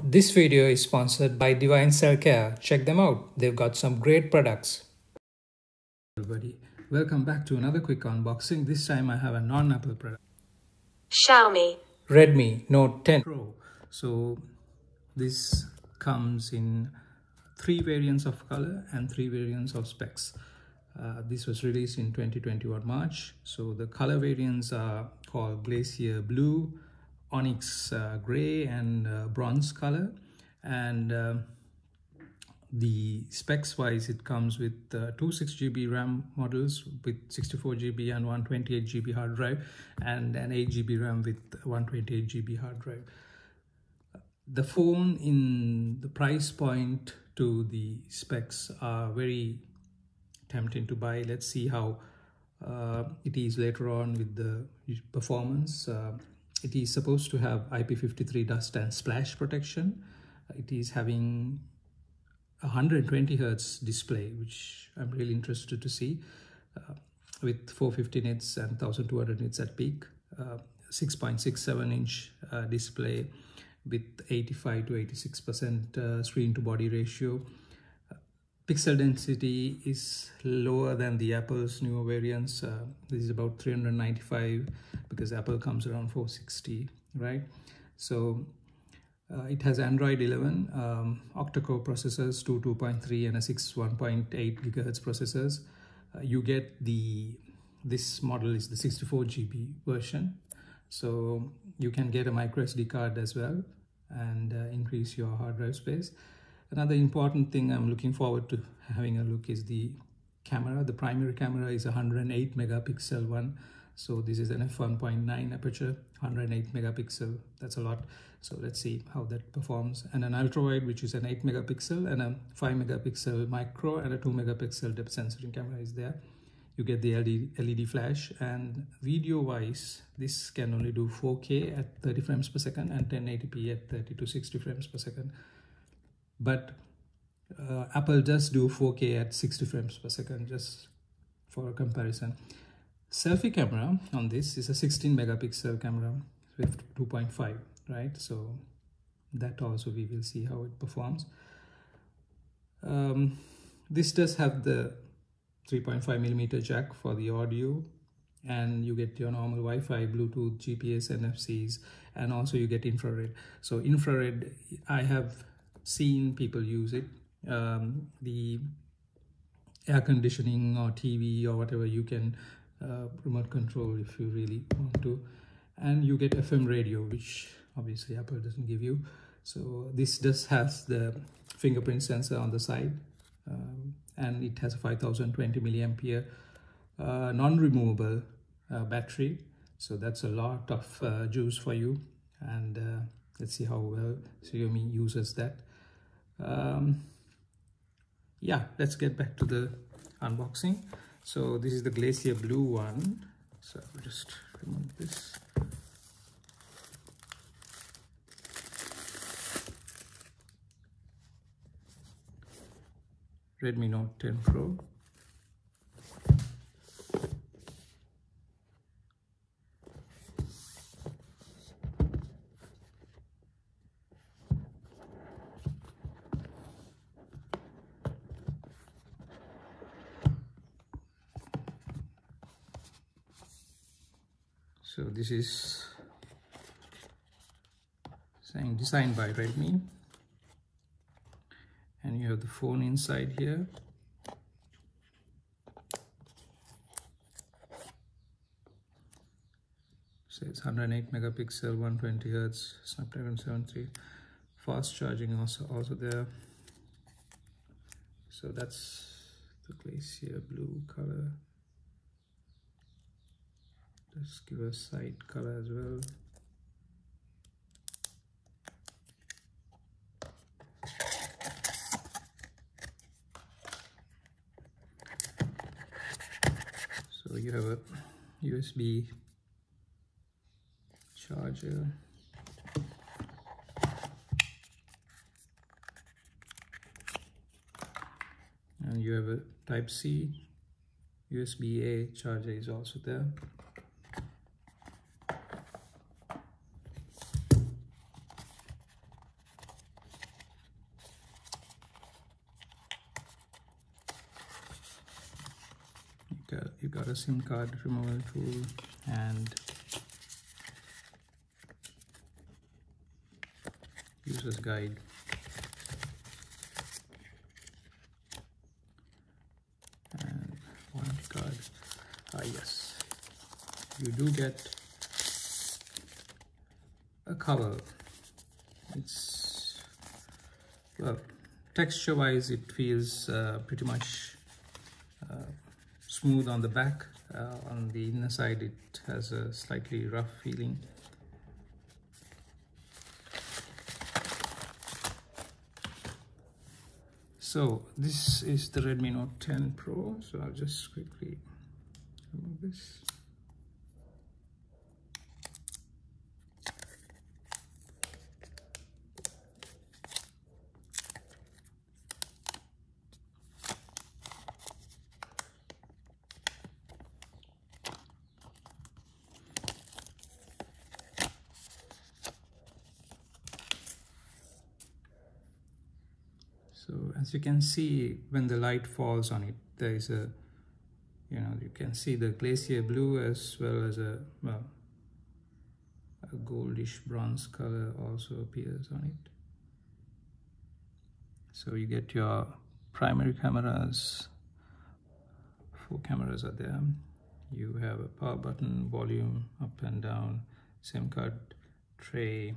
This video is sponsored by Divine Cell Care. Check them out. They've got some great products. Everybody, welcome back to another quick unboxing. This time I have a non-Apple product. Xiaomi Redmi Note 10 Pro. So this comes in 3 variants of color and 3 variants of specs. This was released in 2021 March. So the color variants are called Glacier Blue, Onyx Gray, and Bronze color. And the specs wise, it comes with 2 6GB RAM models with 64GB and 128GB hard drive, and an 8GB RAM with 128GB hard drive. The phone in the price point to the specs are very tempting to buy. Let's see how it is later on with the performance. It is supposed to have IP53 dust and splash protection. It is having 120 Hz display, which I'm really interested to see, with 450 nits and 1200 nits at peak. 6.67 inch display with 85 to 86% screen to body ratio. Pixel density is lower than the Apple's newer variants. This is about 395 because Apple comes around 460, right? So it has Android 11, octa-core processors, 2.3 and a 1.8 gigahertz processors. You get this model is the 64GB version. So you can get a micro SD card as well and increase your hard drive space. Another important thing I'm looking forward to having a look is the camera. The primary camera is a 108 megapixel one. So this is an f1.9 aperture, 108 megapixel. That's a lot. So let's see how that performs. And an ultra wide, which is an 8 megapixel, and a 5 megapixel micro, and a 2 megapixel depth sensing camera is there. You get the LED flash, and video wise, this can only do 4K at 30 frames per second and 1080p at 30 to 60 frames per second. But Apple does do 4K at 60 frames per second, just for a comparison. Selfie camera on this is a 16 megapixel camera with 2.5, right? So that also we will see how it performs. This does have the 3.5mm jack for the audio, and you get your normal Wi-Fi, Bluetooth, GPS, NFCs, and also you get infrared. So infrared, I have seen people use it. The air conditioning or TV or whatever, you can remote control if you really want to. And you get FM radio, which obviously Apple doesn't give you. So this does has the fingerprint sensor on the side, and it has a 5020 milliampere non-removable battery. So that's a lot of juice for you. And let's see how well Xiaomi uses that. Yeah, let's get back to the unboxing. So this is the Glacier Blue one. So I'll just remove this. Redmi Note 10 Pro. So this is saying designed by Redmi, and you have the phone inside here. So it's 108 megapixel, 120 Hz, Snapdragon 7 fast charging also there. So that's the Glacier Blue color. Let's give a side color as well. So you have a USB charger, and you have a Type-C. USB-A charger is also there. got a SIM card removal tool and user's guide. And warranty card. Yes, you do get a cover. It's, well, texture wise it feels pretty much smooth on the back. On the inner side it has a slightly rough feeling. So this is the Redmi Note 10 Pro, so I'll just quickly remove this. So as you can see, when the light falls on it, there is a, you can see the glacier blue as well as a goldish bronze color also appears on it. So you get your primary cameras, 4 cameras are there. You have a power button, volume up and down, SIM card tray,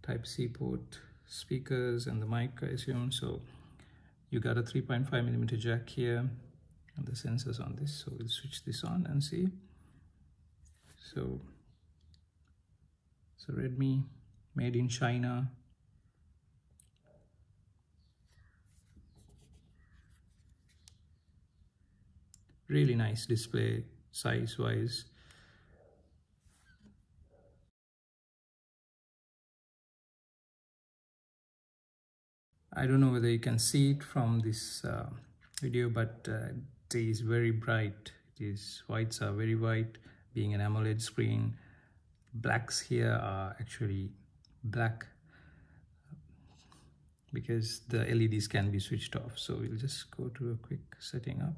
Type-C port, speakers and the mic, I assume. So you got a 3.5mm jack here and the sensors on this. So we'll switch this on and see. So Redmi, made in China. Really nice display size wise. I don't know whether you can see it from this video, but it is very bright. Whites are very white, being an AMOLED screen. Blacks here are actually black because the LEDs can be switched off. So we'll just go to a quick setting up.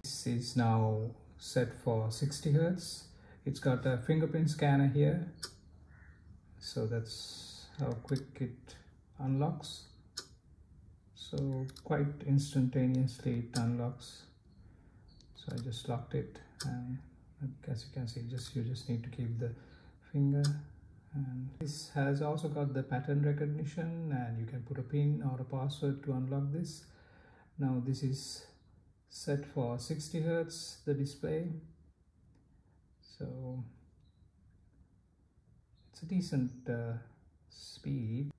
This is now set for 60 Hz. It's got a fingerprint scanner here. So that's how quick it unlocks. So quite instantaneously it unlocks. So I just locked it, and as you can see, you just need to keep the finger. And this has also got the pattern recognition, and you can put a pin or a password to unlock this. Now this is set for 60 Hz, the display. So it's a decent speed.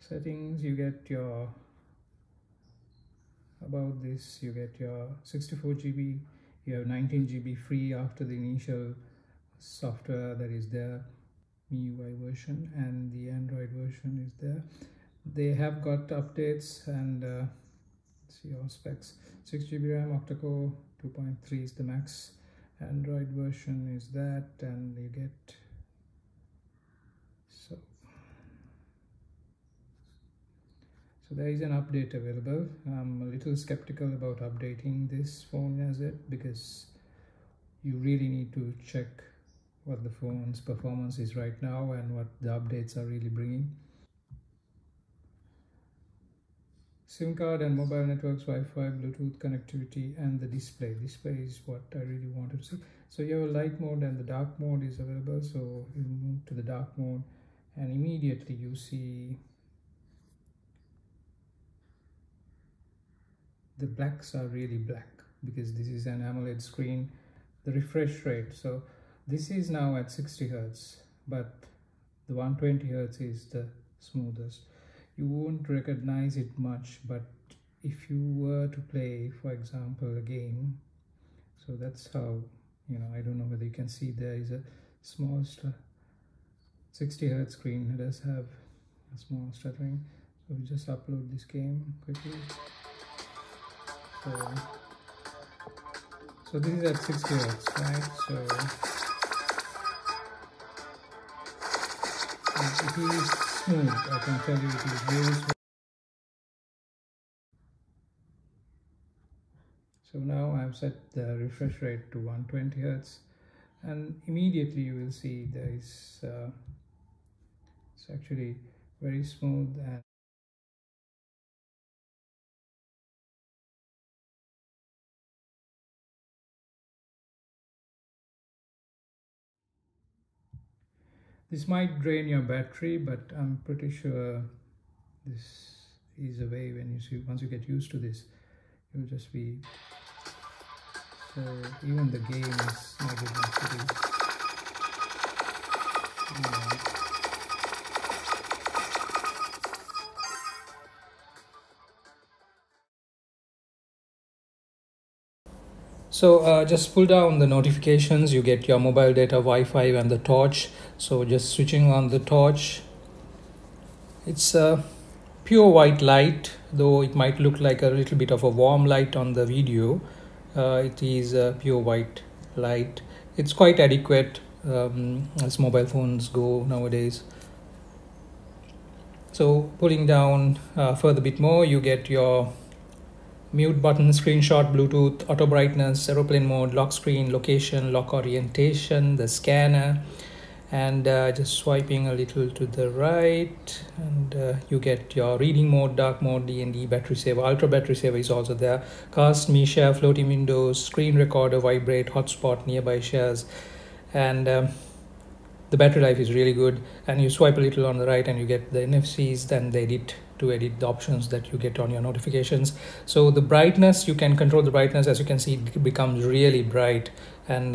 Settings, you get your, about this, you get your 64 GB, you have 19 GB free after the initial software that is there, MIUI version, and the Android version is there. They have got updates, and see your specs. 6 GB RAM, octa-core, 2.3 is the max. Android version is that, and you get, so there is an update available. I'm a little skeptical about updating this phone as it, because you really need to check what the phone's performance is right now and what the updates are really bringing. SIM card and mobile networks, Wi-Fi, Bluetooth connectivity, and the display. Display is what I really wanted to see. So you have a light mode and the dark mode is available. So you move to the dark mode and immediately you see the blacks are really black because this is an AMOLED screen. The refresh rate, so this is now at 60 Hz, but the 120 Hz is the smoothest. You won't recognize it much, but if you were to play, for example, a game, so that's how, I don't know whether you can see there is a small 60 Hz screen. It does have a small stuttering. So we just upload this game quickly. So So this is at 60 hertz, right? So it is smooth. I can tell you it is very smooth. So now I have set the refresh rate to 120 hertz, and immediately you will see there is it's actually very smooth. And this might drain your battery, but I'm pretty sure this is a way. When you see, once you get used to this, you'll just be. So even the game is not even pretty. So just pull down the notifications. You get your mobile data, Wi-Fi, and the torch. So just switching on the torch. It's a pure white light, though it might look like a little bit of a warm light on the video. It is a pure white light. It's quite adequate as mobile phones go nowadays. So pulling down further bit more, you get your mute button, screenshot, Bluetooth, auto brightness, aeroplane mode, lock screen, location, lock orientation, the scanner, and just swiping a little to the right, and you get your reading mode, dark mode, D&D, battery saver, ultra battery saver is also there, cast, me share, floating windows, screen recorder, vibrate, hotspot, nearby shares, and the battery life is really good. And you swipe a little on the right and you get the NFCs, then they edit to edit the options that you get on your notifications. So the brightness, you can control the brightness. As you can see, it becomes really bright, and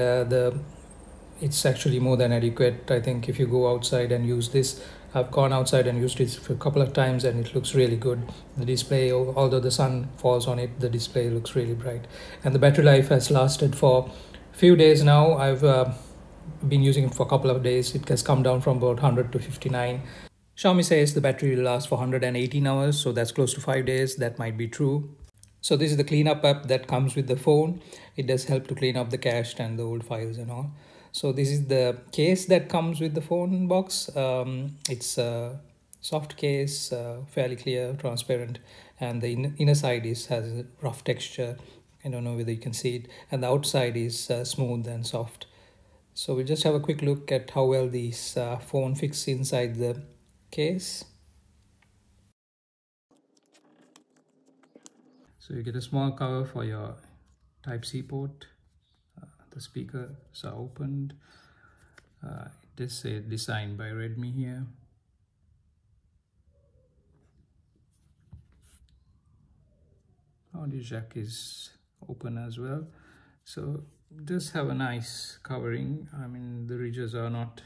it's actually more than adequate. I think if you go outside and use this, I've gone outside and used it for a couple of times, and it looks really good. The display, although the sun falls on it, the display looks really bright, and the battery life has lasted for a few days now. I've been using it for a couple of days. It has come down from about 100 to 59. Xiaomi says the battery will last for 118 hours, so that's close to 5 days. That might be true. So this is the cleanup app that comes with the phone. It does help to clean up the cached and the old files and all. So this is the case that comes with the phone box. It's a soft case, fairly clear, transparent, and the inner side has a rough texture. I don't know whether you can see it, and the outside is smooth and soft. So we'll just have a quick look at how well this phone fits inside the case. So you get a small cover for your Type-C port. The speakers are opened. It is designed by Redmi here. Audio jack is open as well. So just have a nice covering. I mean, the ridges are not,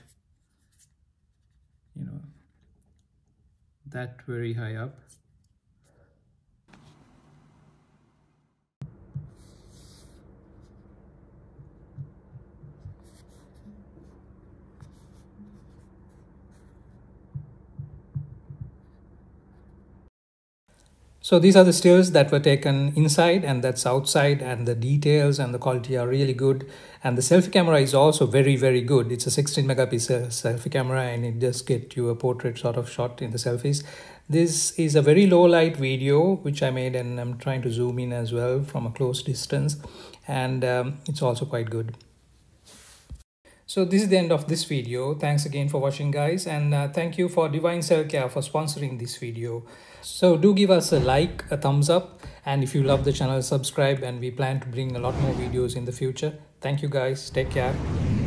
that very high up. So these are the stills that were taken inside, and that's outside, and the details and the quality are really good. And the selfie camera is also very, very good. It's a 16 megapixel selfie camera, and it does get you a portrait sort of shot in the selfies. This is a very low light video which I made, and I'm trying to zoom in as well from a close distance, and it's also quite good. So this is the end of this video. Thanks again for watching, guys, and thank you for Divine Cell Care for sponsoring this video. So do give us a like, a thumbs up, and if you love the channel, subscribe, and we plan to bring a lot more videos in the future. Thank you, guys. Take care.